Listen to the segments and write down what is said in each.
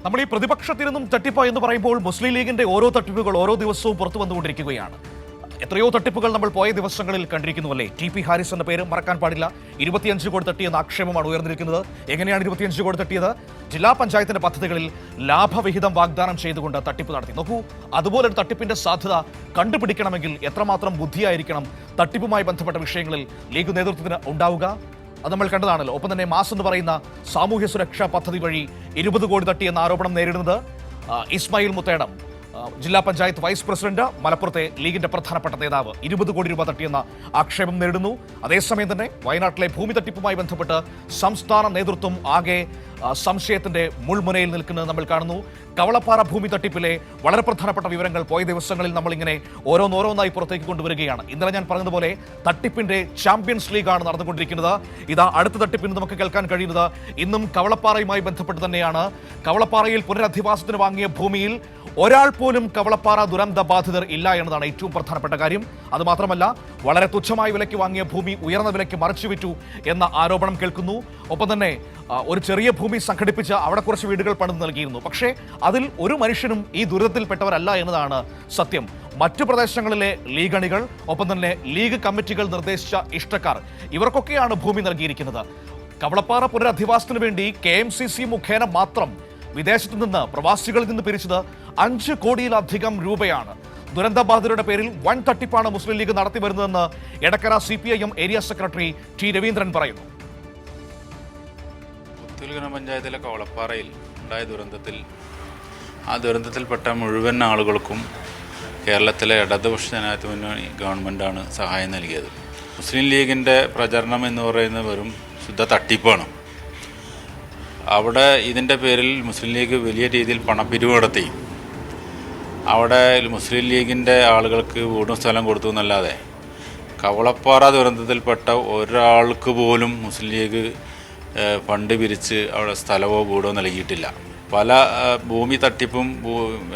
നമ്മൾ ഈ പ്രതിപക്ഷത്തിൽ നിന്നും തട്ടിപ്പ് എന്ന് പറയുമ്പോൾ മുസ്ലിം ലീഗിന്റെ ഓരോ തട്ടിപ്പുകൾ ഓരോ ദിവസവും പുറത്തു വന്നുകൊണ്ടിരിക്കുകയാണ്. എത്രയോ തട്ടിപ്പുകൾ നമ്മൾ പോയ ദിവസങ്ങളിൽ കണ്ടിരിക്കുന്നുവല്ലേ. ടി പി ഹാരിസ് എന്ന പേര് മറക്കാൻ പാടില്ല. 25 കോടി തട്ടിയെന്ന ആക്ഷേപമാണ് ഉയർന്നിരിക്കുന്നത്. എങ്ങനെയാണ് 25 കോടി തട്ടിയത്? ജില്ലാ പഞ്ചായത്തിന്റെ പദ്ധതികളിൽ ലാഭവിഹിതം വാഗ്ദാനം ചെയ്തുകൊണ്ട് തട്ടിപ്പ് നടത്തി. നോക്കൂ, അതുപോലൊരു തട്ടിപ്പിന്റെ സാധ്യത കണ്ടുപിടിക്കണമെങ്കിൽ എത്രമാത്രം ബുദ്ധിയായിരിക്കണം തട്ടിപ്പുമായി ബന്ധപ്പെട്ട വിഷയങ്ങളിൽ ലീഗ് നേതൃത്വത്തിന് ഉണ്ടാവുക. അത് നമ്മൾ കണ്ടതാണല്ലോ. ഒപ്പം തന്നെ മാസ് എന്ന് പറയുന്ന സാമൂഹ്യ സുരക്ഷാ പദ്ധതി വഴി 20 കോടി തട്ടിയെന്ന ആരോപണം നേരിടുന്നത് ഇസ്മായിൽ മുത്തേടം, ജില്ലാ പഞ്ചായത്ത് വൈസ് പ്രസിഡന്റ്, മലപ്പുറത്തെ ലീഗിന്റെ പ്രധാനപ്പെട്ട നേതാവ് 20 കോടി രൂപ തട്ടിയെന്ന ആക്ഷേപം നേരിടുന്നു. അതേസമയം തന്നെ വയനാട്ടിലെ ഭൂമി തട്ടിപ്പുമായി ബന്ധപ്പെട്ട് സംസ്ഥാന നേതൃത്വം ആകെ സംശയത്തിന്റെ മുൾമുനയിൽ നിൽക്കുന്നത് നമ്മൾ കാണുന്നു. കവളപ്പാറ ഭൂമി തട്ടിപ്പിലെ വളരെ പ്രധാനപ്പെട്ട വിവരങ്ങൾ പോയ ദിവസങ്ങളിൽ നമ്മളിങ്ങനെ ഓരോന്നോരോന്നായി പുറത്തേക്ക് കൊണ്ടുവരികയാണ്. ഇന്നലെ ഞാൻ പറഞ്ഞതുപോലെ തട്ടിപ്പിന്റെ ചാമ്പ്യൻസ് ലീഗാണ് നടന്നുകൊണ്ടിരിക്കുന്നത്. ഇതാ അടുത്ത തട്ടിപ്പിന് നമുക്ക് കേൾക്കാൻ കഴിയുന്നത് ഇന്നും കവളപ്പാറയുമായി ബന്ധപ്പെട്ട് തന്നെയാണ്. കവളപ്പാറയിൽ പുനരധിവാസത്തിന് വാങ്ങിയ ഭൂമിയിൽ ഒരാൾ പോലും കവളപ്പാറ ദുരന്ത ബാധിതർ ഇല്ല എന്നതാണ് ഏറ്റവും പ്രധാനപ്പെട്ട കാര്യം. അതുമാത്രമല്ല, വളരെ തുച്ഛമായ വിലയ്ക്ക് വാങ്ങിയ ഭൂമി ഉയർന്ന വിലയ്ക്ക് മറിച്ചുവിറ്റു എന്ന ആരോപണം കേൾക്കുന്നു. ഒപ്പം തന്നെ ഒരു ചെറിയ ഭൂമി സംഘടിപ്പിച്ച് അവിടെ കുറച്ച് വീടുകൾ പണിത് നൽകിയിരുന്നു. പക്ഷേ അതിൽ ഒരു മനുഷ്യനും ഈ ദുരിതത്തിൽപ്പെട്ടവരല്ല എന്നതാണ് സത്യം. മറ്റു പ്രദേശങ്ങളിലെ ലീഗ് അണികൾ, ഒപ്പം തന്നെ ലീഗ് കമ്മിറ്റികൾ നിർദ്ദേശിച്ച ഇഷ്ടക്കാർ, ഇവർക്കൊക്കെയാണ് ഭൂമി നൽകിയിരിക്കുന്നത്. കവളപ്പാറ പുനരധിവാസത്തിനു വേണ്ടി KMCC മുഖേന മാത്രം വിദേശത്തു നിന്ന്, പ്രവാസികളിൽ നിന്ന് പിരിച്ചത് 5 കോടിയിലധികം രൂപയാണ്. ദുരന്തബാധിതരുടെ പേരിൽ വൻ തട്ടിപ്പാണ് മുസ്ലിം ലീഗ് നടത്തി വരുന്നതെന്ന് Edakkara CPIM area secretary T Raveendran പറയുന്നു. പുത്തൂർ ഗ്രാമപഞ്ചായത്തിലെ കവളപ്പാറയിൽ ഉണ്ടായ ദുരന്തത്തിൽപ്പെട്ട മുഴുവൻ ആളുകൾക്കും കേരളത്തിലെ ഇടതുപക്ഷ ജനാധിപത്യ മുന്നണി ഗവൺമെൻറ്റാണ് സഹായം നൽകിയത്. മുസ്ലിം ലീഗിൻ്റെ പ്രചരണം എന്ന് പറയുന്നത് വെറും ശുദ്ധ തട്ടിപ്പാണ്. അവിടെ ഇതിൻ്റെ പേരിൽ മുസ്ലിം ലീഗ് വലിയ രീതിയിൽ പണപ്പിരിവ് നടത്തി. അവിടെ മുസ്ലിം ലീഗിൻ്റെ ആളുകൾക്ക് വീടും സ്ഥലം കൊടുത്തു എന്നല്ലാതെ കവളപ്പാറ ദുരന്തത്തിൽപ്പെട്ട ഒരാൾക്ക് പോലും മുസ്ലിം ലീഗ് ഫണ്ട് പിരിച്ച് അവിടെ സ്ഥലമോ വീടോ നൽകിയിട്ടില്ല. പല ഭൂമി തട്ടിപ്പും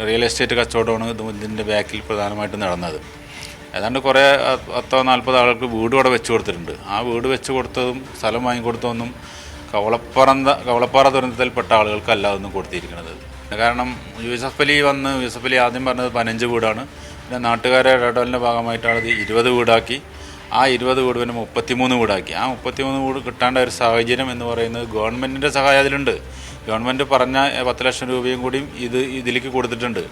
റിയൽ എസ്റ്റേറ്റ് കച്ചവടമാണ് ഇതിൻ്റെ ബാക്കിൽ പ്രധാനമായിട്ടും നടന്നത്. ഏതാണ്ട് കുറേ 10-40 ആളുകൾക്ക് വീട് അവിടെ വെച്ച് കൊടുത്തിട്ടുണ്ട്. ആ വീട് വെച്ച് കൊടുത്തതും സ്ഥലം വാങ്ങിക്കൊടുത്തതൊന്നും കവളപ്പാറ ദുരന്തത്തിൽപ്പെട്ട ആളുകൾക്കല്ല ഒന്നും കൊടുത്തിരിക്കുന്നത്. കാരണം യൂസഫ് അലി ആദ്യം പറഞ്ഞത് 15 വീടാണ്. പിന്നെ നാട്ടുകാരുടെ ഇടപെടലിൻ്റെ ഭാഗമായിട്ടാണ് ഇത് 20 വീടാക്കി. ആ 20 വീട് പിന്നെ 33 വീടാക്കി. ആ 33 വീട് കിട്ടേണ്ട ഒരു സാഹചര്യം എന്ന് പറയുന്നത് ഗവൺമെൻറ്റിൻ്റെ സഹായം അതിലുണ്ട്. ഗവൺമെൻറ് പറഞ്ഞ 10 ലക്ഷം രൂപയും കൂടിയും ഇതിലേക്ക് കൊടുത്തിട്ടുണ്ട്.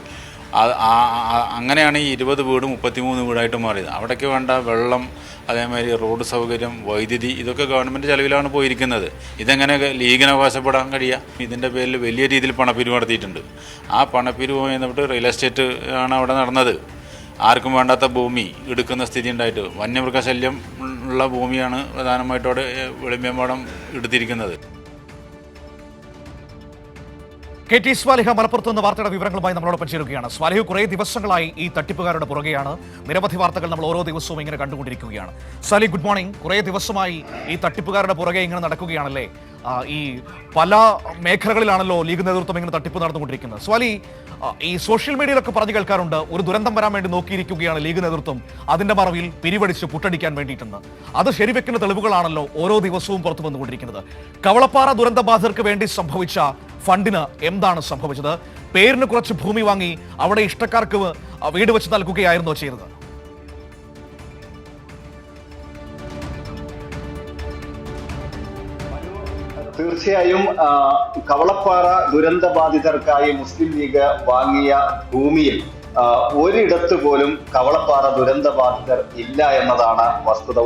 അങ്ങനെയാണ് ഈ 20 വീടും 33 വീടായിട്ട് മാറിയത്. അവിടേക്ക് വേണ്ട വെള്ളം, അതേമാതിരി റോഡ് സൗകര്യം, വൈദ്യുതി, ഇതൊക്കെ ഗവൺമെൻറ് ചെലവിലാണ് പോയിരിക്കുന്നത്. ഇതെങ്ങനെ ലീഗിന് അവകാശപ്പെടാൻ കഴിയുക? ഇതിൻ്റെ പേരിൽ വലിയ രീതിയിൽ പണപ്പിരിവ് നടത്തിയിട്ടുണ്ട്. ആ പണപ്പിരിവുമായി ബന്ധപ്പെട്ട് റിയൽ എസ്റ്റേറ്റ് ആണ് അവിടെ നടന്നത്. ആർക്കും വേണ്ടാത്ത ഭൂമി എടുക്കുന്ന സ്ഥിതി ഉണ്ടായിട്ട് വന്യമൃഗശല്യം ഉള്ള ഭൂമിയാണ് പ്രധാനമായിട്ടും അവിടെ വെളിമ്പേമ്പാടം എടുത്തിരിക്കുന്നത്. KT സ്വാലിഹ മലപ്പുറത്ത് നിന്ന് വാർത്തയുടെ വിവരങ്ങളുമായി നമ്മളോടൊപ്പം ചേരുകയാണ്. സ്വാലിഹ, കുറേ ദിവസങ്ങളായി ഈ തട്ടിപ്പുകാരുടെ പുറകെയാണ്. നിരവധി വാർത്തകൾ നമ്മൾ ഓരോ ദിവസവും ഇങ്ങനെ കണ്ടുകൊണ്ടിരിക്കുകയാണ്. Swali, good morning. കുറേ ദിവസമായി ഈ തട്ടിപ്പുകാരുടെ പുറകെ ഇങ്ങനെ നടക്കുകയാണല്ലേ. ഈ പല മേഖലകളിലാണല്ലോ ലീഗ് നേതൃത്വം ഇങ്ങനെ തട്ടിപ്പ് നടന്നുകൊണ്ടിരിക്കുന്നത്. സ്വാലി, ഈ സോഷ്യൽ മീഡിയയിലൊക്കെ പറഞ്ഞു കേൾക്കാറുണ്ട്, ഒരു ദുരന്തം വരാൻ വേണ്ടി നോക്കിയിരിക്കുകയാണ് ലീഗ് നേതൃത്വം, അതിന്റെ മറവിൽ പിരിവടിച്ച് പുട്ടടിക്കാൻ വേണ്ടിയിട്ടെന്ന്. അത് ശരിവെക്കുന്ന തെളിവുകളാണല്ലോ ഓരോ ദിവസവും പുറത്തു വന്നുകൊണ്ടിരിക്കുന്നത്. കവളപ്പാറ ദുരന്തബാധിതർക്ക് വേണ്ടി സംഭവിച്ച ഫണ്ടിന് എന്താണ് സംഭവിച്ചത്? പേരിന് കുറച്ച് ഭൂമി വാങ്ങി അവിടെ ഇഷ്ടക്കാർക്ക് വീട് വെച്ച് നൽകുകയായിരുന്നോ ചെയ്തത്? തീർച്ചയായും കവളപ്പാറ ദുരന്ത ബാധിതർക്കായി മുസ്ലിം ലീഗ് വാങ്ങിയ ഭൂമിയിൽ ഒരിടത്ത് പോലും കവളപ്പാറ ദുരന്ത ബാധിതർ ഇല്ല എന്നതാണ് വസ്തുത.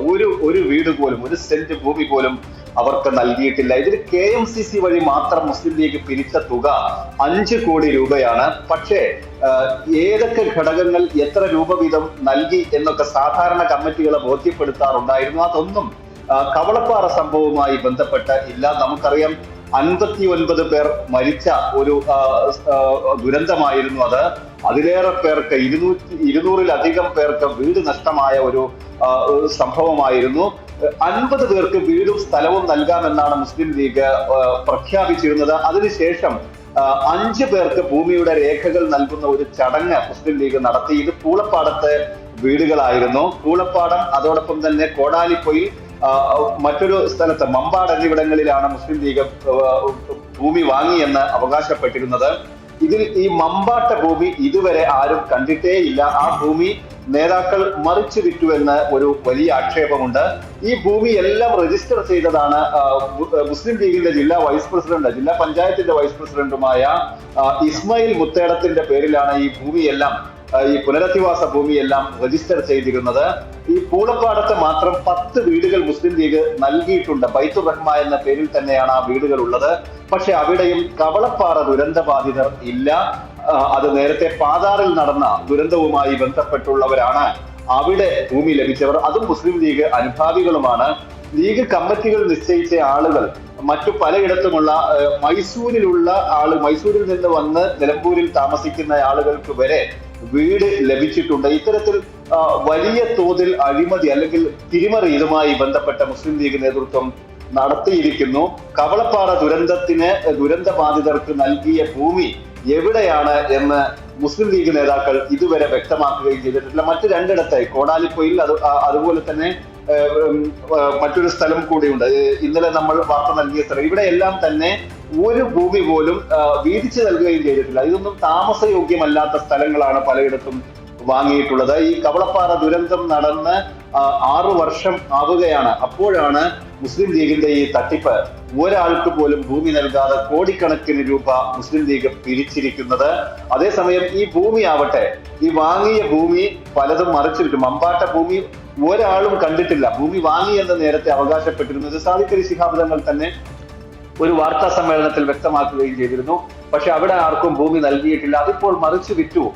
ഒരു വീട് പോലും, ഒരു സെന്റ് ഭൂമി പോലും അവർക്ക് നൽകിയിട്ടില്ല. ഇതിൽ KMCC വഴി മാത്രം മുസ്ലിം ലീഗ് പിരിച്ച തുക 5 കോടി രൂപയാണ്. പക്ഷേ ഏതൊക്കെ ഘടകങ്ങൾ എത്ര രൂപ വീതം നൽകി എന്നൊക്കെ സാധാരണ കമ്മിറ്റികളെ ബോധ്യപ്പെടുത്താറുണ്ടായിരുന്നു. അതൊന്നും കവളപ്പാറ സംഭവവുമായി ബന്ധപ്പെട്ട് ഇല്ല. നമുക്കറിയാം, 59 പേർ മരിച്ച ഒരു ദുരന്തമായിരുന്നു അത്. അതിലേറെ പേർക്ക്, 200-ലധികം പേർക്ക് വീട് നഷ്ടമായ ഒരു സംഭവമായിരുന്നു. 50 പേർക്ക് വീടും സ്ഥലവും നൽകാമെന്നാണ് മുസ്ലിം ലീഗ് പ്രഖ്യാപിച്ചിരുന്നത്. അതിനുശേഷം 5 പേർക്ക് ഭൂമിയുടെ രേഖകൾ നൽകുന്ന ഒരു ചടങ്ങ് മുസ്ലിം ലീഗ് നടത്തി. ഇത് പൂളപ്പാടത്തെ വീടുകളായിരുന്നു. പൂളപ്പാടം, അതോടൊപ്പം തന്നെ കോടാലിപ്പൊയിൽ, മറ്റൊരു സ്ഥലത്ത് മമ്പാട് എന്നിവിടങ്ങളിലാണ് മുസ്ലിം ലീഗ് ഭൂമി വാങ്ങിയെന്ന് അവകാശപ്പെട്ടിരുന്നത്. ഇതിൽ ഈ മമ്പാട്ട ഭൂമി ഇതുവരെ ആരും കണ്ടിട്ടേയില്ല. ആ ഭൂമി നേതാക്കൾ മറിച്ചു വിറ്റുവെന്ന് ഒരു വലിയ ആക്ഷേപമുണ്ട്. ഈ ഭൂമി എല്ലാം രജിസ്റ്റർ ചെയ്തതാണ് മുസ്ലിം ലീഗിന്റെ ജില്ലാ വൈസ് പ്രസിഡന്റ്, ജില്ലാ പഞ്ചായത്തിന്റെ വൈസ് പ്രസിഡന്റുമായ ഇസ്മായിൽ മുത്തേടത്തിന്റെ പേരിലാണ് ഈ ഭൂമിയെല്ലാം, ഈ പുനരധിവാസ ഭൂമിയെല്ലാം രജിസ്റ്റർ ചെയ്തിരുന്നത്. ഈ പൂളപ്പാടത്ത് മാത്രം 10 വീടുകൾ മുസ്ലിം ലീഗ് നൽകിയിട്ടുണ്ട്. ബൈത്തുർ റഹ്മ എന്ന പേരിൽ തന്നെയാണ് ആ വീടുകൾ ഉള്ളത്. പക്ഷെ അവിടെയും കവളപ്പാറ ദുരന്ത ബാധിതർ ഇല്ല. അത് നേരത്തെ പാതാറിൽ നടന്ന ദുരന്തവുമായി ബന്ധപ്പെട്ടുള്ളവരാണ് അവിടെ ഭൂമി ലഭിച്ചവർ. അതും മുസ്ലിം ലീഗ് അനുഭാവികളുമാണ്. ലീഗ് കമ്മിറ്റികൾ നിശ്ചയിച്ച ആളുകൾ മറ്റു പലയിടത്തുമുള്ള മൈസൂരിൽ നിന്ന് വന്ന് നിലമ്പൂരിൽ താമസിക്കുന്ന ആളുകൾക്ക് വരെ വീട് ലഭിച്ചിട്ടുണ്ട്. ഇത്തരത്തിൽ വലിയ തോതിൽ അഴിമതി അല്ലെങ്കിൽ തിരിമറി ഇതുമായി ബന്ധപ്പെട്ട മുസ്ലിം ലീഗ് നേതൃത്വം നടത്തിയിരിക്കുന്നു. കവളപ്പാറ ദുരന്ത ബാധിതർക്ക് നൽകിയ ഭൂമി എവിടെയാണ് എന്ന് മുസ്ലിം ലീഗ് നേതാക്കൾ ഇതുവരെ വ്യക്തമാക്കുകയും ചെയ്തിട്ടില്ല. മറ്റു രണ്ടിടത്തായി കോടാലിപ്പൊയിൽ അതുപോലെ തന്നെ മറ്റൊരു സ്ഥലം കൂടിയുണ്ട്, ഇന്നലെ നമ്മൾ വാർത്ത നൽകിയ സ്ഥലം. ഇവിടെ എല്ലാം തന്നെ ഒരു ഭൂമി പോലും വീതിച്ചു നൽകുകയും ചെയ്തിട്ടില്ല. ഇതൊന്നും താമസയോഗ്യമല്ലാത്ത സ്ഥലങ്ങളാണ് പലയിടത്തും വാങ്ങിയിട്ടുള്ളത്. ഈ കവളപ്പാറ ദുരന്തം നടന്ന് 6 വർഷം ആവുകയാണ്. അപ്പോഴാണ് മുസ്ലിം ലീഗിന്റെ ഈ തട്ടിപ്പ്. ഒരാൾക്ക് പോലും ഭൂമി നൽകാതെ കോടിക്കണക്കിന് രൂപ മുസ്ലിം ലീഗ് പിരിച്ചിരിക്കുന്നത്. അതേസമയം ഈ ഭൂമി ആവട്ടെ, ഈ വാങ്ങിയ ഭൂമി പലതും മറിച്ചിട്ടു. മമ്പാട്ട ഭൂമി ഒരാളും കണ്ടിട്ടില്ല. ഭൂമി വാങ്ങി എന്ന് നേരത്തെ അവകാശപ്പെട്ടിരുന്നത് സാദിഖ് അലി ശിഹാബ് തങ്ങൾ തന്നെ ഒരു വാർത്താ സമ്മേളനത്തിൽ വ്യക്തമാക്കുകയും ചെയ്തിരുന്നു. പക്ഷെ അവിടെ ആർക്കും ഭൂമി നൽകിയിട്ടില്ല. അതിപ്പോൾ മറിച്ചു വിറ്റു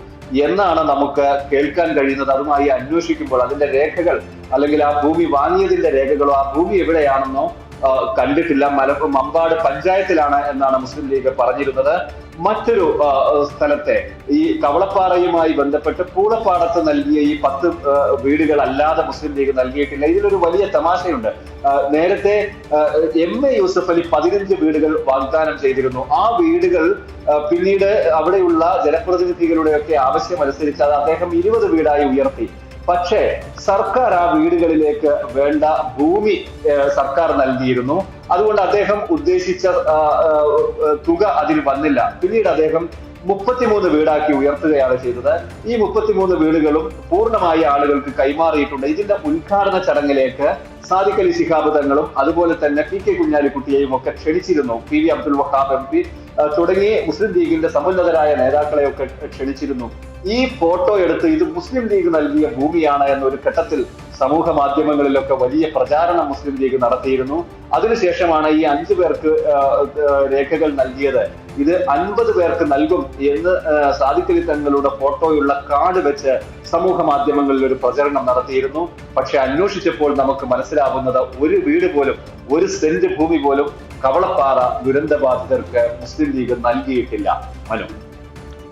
എന്നാണ് നമുക്ക് കേൾക്കാൻ കഴിയുന്നത്. അതുമായി അന്വേഷിക്കുമ്പോൾ അതിന്റെ രേഖകൾ അല്ലെങ്കിൽ ആ ഭൂമി വാങ്ങിയതിന്റെ രേഖകളോ ആ ഭൂമി എവിടെയാണെന്നോ കണ്ടിട്ടില്ല. മമ്പാട് പഞ്ചായത്തിലാണ് എന്നാണ് മുസ്ലിം ലീഗ് പറഞ്ഞിരുന്നത്. മറ്റൊരു സ്ഥലത്തെ ഈ കവളപ്പാറയുമായി ബന്ധപ്പെട്ട് പൂളപ്പാടത്ത് നൽകിയ ഈ 10 വീടുകൾ അല്ലാതെ മുസ്ലിം ലീഗ് നൽകിയിട്ടില്ല. ഇതിലൊരു വലിയ തമാശയുണ്ട്. നേരത്തെ MA യൂസഫ് അലി 15 വീടുകൾ വാഗ്ദാനം ചെയ്തിരുന്നു. ആ വീടുകൾ പിന്നീട് അവിടെയുള്ള ജനപ്രതിനിധികളുടെയൊക്കെ ആവശ്യമനുസരിച്ച് അത് അദ്ദേഹം 20 വീടായി ഉയർത്തി. പക്ഷേ സർക്കാർ ആ വീടുകളിലേക്ക് വേണ്ട ഭൂമി സർക്കാർ നൽകിയിരുന്നു. അതുകൊണ്ട് അദ്ദേഹം ഉദ്ദേശിച്ച തുക അതിൽ വന്നില്ല. പിന്നീട് അദ്ദേഹം 33 വീടാക്കി ഉയർത്തുകയാണ് ചെയ്തത്. ഈ 33 വീടുകളും പൂർണ്ണമായി ആളുകൾക്ക് കൈമാറിയിട്ടുണ്ട്. ഇതിന്റെ ഉദ്ഘാടന ചടങ്ങിലേക്ക് സാദിഖ് അലി ശിഹാബ് തങ്ങളും അതുപോലെ തന്നെ PK കുഞ്ഞാലിക്കുട്ടിയെയും ഒക്കെ ക്ഷണിച്ചിരുന്നു. PV അബ്ദുൽ വഹാബ് MP തുടങ്ങി മുസ്ലിം ലീഗിന്റെ സമുന്നതരായ നേതാക്കളെയൊക്കെ ക്ഷണിച്ചിരുന്നു. ഈ ഫോട്ടോ എടുത്ത് ഇത് മുസ്ലിം ലീഗ് നൽകിയ ഭൂമിയാണ് എന്നൊരു ഘട്ടത്തിൽ സമൂഹ മാധ്യമങ്ങളിലൊക്കെ വലിയ പ്രചാരണം മുസ്ലിം ലീഗ് നടത്തിയിരുന്നു. അതിനുശേഷമാണ് ഈ 5 പേർക്ക് രേഖകൾ നൽകിയത്. ഇത് 50 പേർക്ക് നൽകും എന്ന് സാദിഖ് അലി തങ്ങളുടെ ഫോട്ടോയുള്ള കാർഡ് വെച്ച് സമൂഹ മാധ്യമങ്ങളിൽ ഒരു പ്രചരണം നടത്തിയിരുന്നു. പക്ഷെ അന്വേഷിച്ചപ്പോൾ നമുക്ക് മനസ്സിലാവുന്നത് ഒരു വീട് പോലും, ഒരു സെന്റ് ഭൂമി പോലും കവളപ്പാറ ദുരന്തബാധിതർക്ക് മുസ്ലിം ലീഗ് നൽകിയിട്ടില്ല. മനു,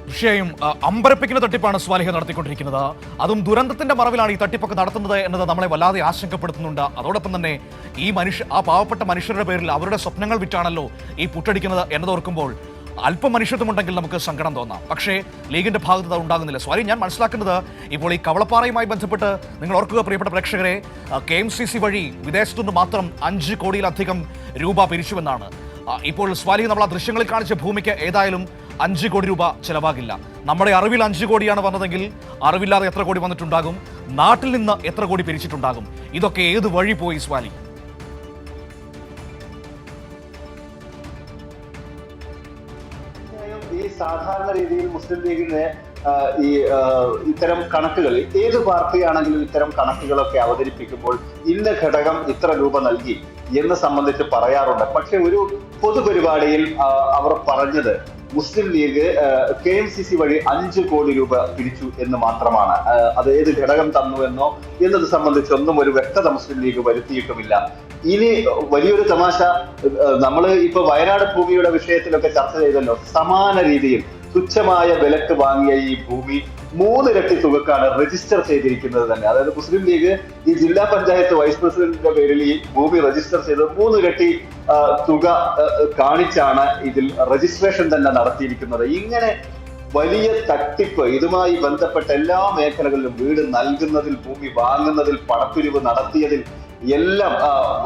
തീർച്ചയായും അമ്പരപ്പിക്കുന്ന തട്ടിപ്പാണ് സ്വാലിഹ നടത്തിക്കൊണ്ടിരിക്കുന്നത്. അതും ദുരന്തത്തിന്റെ മറവിലാണ് ഈ തട്ടിപ്പൊക്കെ നടത്തുന്നത് എന്നത് നമ്മളെ വല്ലാതെ ആശങ്കപ്പെടുത്തുന്നുണ്ട്. അതോടൊപ്പം തന്നെ ആ പാവപ്പെട്ട മനുഷ്യരുടെ പേരിൽ അവരുടെ സ്വപ്നങ്ങൾ വിറ്റാണല്ലോ ഈ പുട്ടടിക്കുന്നത് എന്നതോർക്കുമ്പോൾ അല്പം മനുഷ്യത്വമുണ്ടെങ്കിൽ നമുക്ക് സങ്കടം തോന്നാം. പക്ഷേ ലീഗിന്റെ ഭാഗത്ത് അത് ഉണ്ടാകുന്നില്ല. സ്വാലി, ഞാൻ മനസ്സിലാക്കുന്നത് ഇപ്പോൾ ഈ കവളപ്പാറയുമായി ബന്ധപ്പെട്ട് നിങ്ങൾ ഓർക്കുക പ്രിയപ്പെട്ട പ്രേക്ഷകരെ, KMCC വഴി വിദേശത്തുനിന്ന് മാത്രം 5 കോടിയിലധികം രൂപ പിരിച്ചുവെന്നാണ്. ഇപ്പോൾ സ്വാലി നമ്മൾ ആ ദൃശ്യങ്ങളിൽ കാണിച്ച ഭൂമിക്ക് ഏതായാലും 5 കോടി രൂപ ചെലവാകില്ല. നമ്മുടെ അറിവിൽ 5 കോടിയാണ് വന്നതെങ്കിൽ അറിവില്ലാതെ എത്ര കോടി വന്നിട്ടുണ്ടാകും? നാട്ടിൽ നിന്ന് എത്ര കോടി പിരിച്ചിട്ടുണ്ടാകും? ഇതൊക്കെ ഏത് വഴി പോയി സ്വാലി? ഈ സാധാരണ രീതിയിൽ മുസ്ലിം ലീഗിന് ഇത്തരം കണക്കുകൾ, ഏത് പാർട്ടിയാണെങ്കിലും ഇത്തരം കണക്കുകളൊക്കെ അവതരിപ്പിക്കുമ്പോൾ ഇന്ന ഘടകം ഇത്ര രൂപ നൽകി എന്ന് സംബന്ധിച്ച് പറയാറുണ്ട്. പക്ഷെ ഒരു പൊതുപരിപാടിയിൽ അവർ പറഞ്ഞത് മുസ്ലിം ലീഗ് KMCC വഴി 5 കോടി രൂപ പിരിച്ചു എന്ന് മാത്രമാണ്. അത് ഏത് ഘടകം തന്നു എന്നോ എന്നത് സംബന്ധിച്ചൊന്നും ഒരു വ്യക്തത മുസ്ലിം ലീഗ് വരുത്തിയിട്ടുമില്ല. ഇനി വലിയൊരു തമാശ, നമ്മൾ ഇപ്പൊ വയനാട് ഭൂമിയുടെ വിഷയത്തിലൊക്കെ ചർച്ച ചെയ്തല്ലോ. സമാന രീതിയിൽ തുച്ഛമായ വിലക്ക് വാങ്ങിയ ഈ ഭൂമി 3 ഇരട്ടി തുകക്കാണ് രജിസ്റ്റർ ചെയ്തിരിക്കുന്നത് തന്നെ. അതായത് മുസ്ലിം ലീഗ് ഈ ജില്ലാ പഞ്ചായത്ത് വൈസ് പ്രസിഡന്റിന്റെ പേരിൽ ഈ ഭൂമി രജിസ്റ്റർ ചെയ്തത് 3 ഇരട്ടി തുക കാണിച്ചാണ് ഇതിൽ രജിസ്ട്രേഷൻ തന്നെ നടത്തിയിരിക്കുന്നത്. ഇങ്ങനെ വലിയ തട്ടിപ്പ്, ഇതുമായി ബന്ധപ്പെട്ട എല്ലാ മേഖലകളിലും വീട് നൽകുന്നതിൽ, ഭൂമി വാങ്ങുന്നതിൽ, പണപ്പിരിവ് നടത്തിയതിൽ എല്ലാം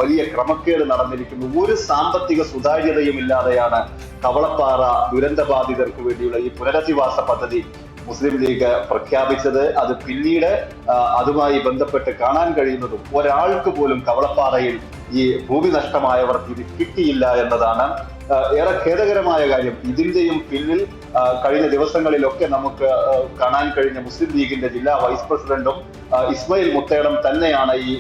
വലിയ ക്രമക്കേട് നടന്നിരിക്കുന്നു. ഒരു സാമ്പത്തിക സുതാര്യതയും ഇല്ലാതെയാണ് കവളപ്പാറ ദുരന്തബാധിതർക്ക് വേണ്ടിയുള്ള ഈ പുനരധിവാസ പദ്ധതി മുസ്ലിം ലീഗ് പ്രഖ്യാപിച്ചത്. അത് പിന്നീട് അതുമായി ബന്ധപ്പെട്ട് കാണാൻ കഴിയുന്നതും ഒരാൾക്ക് പോലും കവളപ്പാറയിൽ ഈ ഭൂമി നഷ്ടമായവർക്ക് ഇത് കിട്ടിയില്ല എന്നതാണ് ഏറെ ഖേദകരമായ കാര്യം. ഇതിന്റെയും പിന്നിൽ കഴിഞ്ഞ ദിവസങ്ങളിലൊക്കെ നമുക്ക് കാണാൻ കഴിഞ്ഞ മുസ്ലിം ലീഗിന്റെ ജില്ലാ വൈസ് പ്രസിഡന്റും ഇസ്മായിൽ മുത്തേടം തന്നെയാണ് ഈ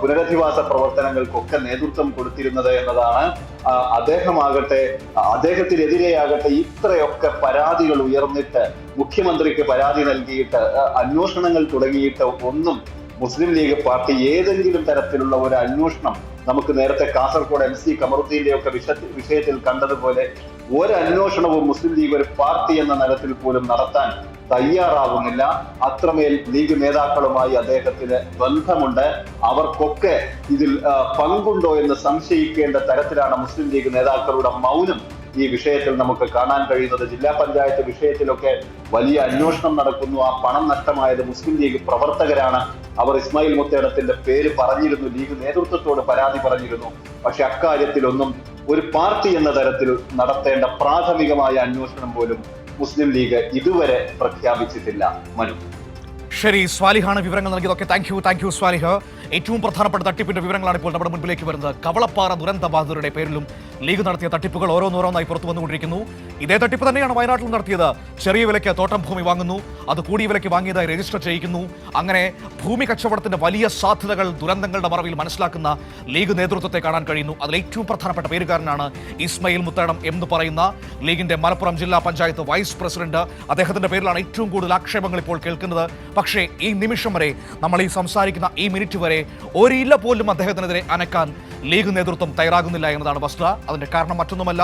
പുനരധിവാസ പ്രവർത്തനങ്ങൾക്കൊക്കെ നേതൃത്വം കൊടുത്തിരുന്നത് എന്നതാണ്. അദ്ദേഹത്തിനെതിരെയാകട്ടെ ഇത്രയൊക്കെ പരാതികൾ ഉയർന്നിട്ട് മുഖ്യമന്ത്രിക്ക് പരാതി നൽകിയിട്ട് അന്വേഷണങ്ങൾ തുടങ്ങിയിട്ട് ഒന്നും മുസ്ലിം ലീഗ് പാർട്ടി ഏതെങ്കിലും തരത്തിലുള്ള ഒരു അന്വേഷണം നമുക്ക് നേരത്തെ കാസർഗോഡ് MC കമറുദ്ദീന്റെ ഒക്കെ വിഷയത്തിൽ കണ്ടതുപോലെ ഒരു അന്വേഷണവും മുസ്ലിം ലീഗ് ഒരു പാർട്ടി എന്ന നിലത്തിൽ പോലും നടത്താൻ തയ്യാറാവുന്നില്ല. അത്രമേൽ ലീഗ് നേതാക്കളുമായി അദ്ദേഹത്തിന് ബന്ധമുണ്ട്. അവർക്കൊക്കെ ഇതിൽ പങ്കുണ്ടോ എന്ന് സംശയിക്കേണ്ട തരത്തിലാണ് മുസ്ലിം ലീഗ് നേതാക്കളുടെ മൗനം ഈ വിഷയത്തിൽ നമുക്ക് കാണാൻ കഴിയുന്നത്. ജില്ലാ പഞ്ചായത്ത് വിഷയത്തിലൊക്കെ വലിയ അന്വേഷണം നടക്കുന്നു. ആ പണം നഷ്ടമായത് മുസ്ലിം ലീഗ് പ്രവർത്തകരാണ്. അവർ ഇസ്മായിൽ മുത്തേടത്തിന്റെ പേര് പറഞ്ഞിരുന്നു, ലീഗ് നേതൃത്വത്തോട് പരാതി പറഞ്ഞിരുന്നു. പക്ഷെ അക്കാര്യത്തിലൊന്നും ഒരു പാർട്ടി എന്ന തരത്തിൽ നടത്തേണ്ട പ്രാഥമികമായ അന്വേഷണം പോലും മുസ്ലിം ലീഗ് ഇതുവരെ പ്രഖ്യാപിച്ചിട്ടില്ല. മനു. ശരി, സ്വാലിഹാണ് വിവരങ്ങൾ നൽകിയതൊക്കെ. Thank you Swalih. ഏറ്റവും പ്രധാനപ്പെട്ട തട്ടിപ്പിന്റെ വിവരങ്ങളാണ് ഇപ്പോൾ നമ്മുടെ മുൻപിലേക്ക് വരുന്നത്. കവളപ്പാറ ദുരന്തബാധിതരുടെ പേരിലും ലീഗ് നടത്തിയ തട്ടിപ്പുകൾ ഓരോന്നോരോന്നായി പുറത്തു വന്നുകൊണ്ടിരിക്കുന്നു. ഇതേ തട്ടിപ്പ് തന്നെയാണ് വയനാട്ടിൽ നടത്തിയത്. ചെറിയ വിലയ്ക്ക് തോട്ടം ഭൂമി വാങ്ങുന്നു, അത് കൂടിയ വിലയ്ക്ക് വാങ്ങിയതായി രജിസ്റ്റർ ചെയ്യിക്കുന്നു. അങ്ങനെ ഭൂമി കച്ചവടത്തിന്റെ വലിയ സാധ്യതകൾ ദുരന്തങ്ങളുടെ മറവിൽ മനസ്സിലാക്കുന്ന ലീഗ് നേതൃത്വത്തെ കാണാൻ കഴിയുന്നു. അതിൽ ഏറ്റവും പ്രധാനപ്പെട്ട പേരുകാരനാണ് ഇസ്മായിൽ മുത്തേടം എന്ന് പറയുന്ന ലീഗിന്റെ മലപ്പുറം ജില്ലാ പഞ്ചായത്ത് വൈസ് പ്രസിഡന്റ്. അദ്ദേഹത്തിന്റെ പേരിലാണ് ഏറ്റവും കൂടുതൽ ആക്ഷേപങ്ങൾ ഇപ്പോൾ കേൾക്കുന്നത്. പക്ഷേ ഈ നിമിഷം വരെ, നമ്മൾ ഈ സംസാരിക്കുന്ന ഈ മിനിറ്റ് വരെ ഒരില്ല പോലും അദ്ദേഹത്തിനെതിരെ അനക്കാൻ ലീഗ് നേതൃത്വം തയ്യാറാകുന്നില്ല എന്നതാണ് വസ്തുത. അതിന്റെ കാരണം മറ്റൊന്നുമല്ല,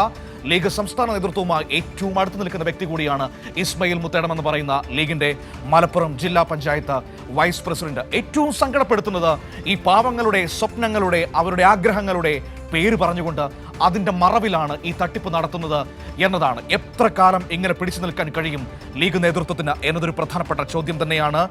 ലീഗ് സംസ്ഥാന നേതൃത്വവുമായി ഏറ്റവും അടുത്ത് നിൽക്കുന്ന വ്യക്തി കൂടിയാണ് ഇസ്മായിൽ മുത്തേടം എന്ന് പറയുന്ന ലീഗിന്റെ മലപ്പുറം ജില്ലാ പഞ്ചായത്ത് വൈസ് പ്രസിഡന്റ്. ഏറ്റവും സങ്കടപ്പെടുത്തുന്നത് ഈ പാവങ്ങളുടെ സ്വപ്നങ്ങളുടെ, അവരുടെ ആഗ്രഹങ്ങളുടെ പേര് പറഞ്ഞുകൊണ്ട് അതിന്റെ മറവിലാണ് ഈ തട്ടിപ്പ് നടത്തുന്നത് എന്നതാണ്. എത്ര കാലം ഇങ്ങനെ പിടിച്ചു നിൽക്കാൻ കഴിയും ലീഗ് നേതൃത്വത്തിന് എന്നതൊരു പ്രധാനപ്പെട്ട ചോദ്യം തന്നെയാണ്.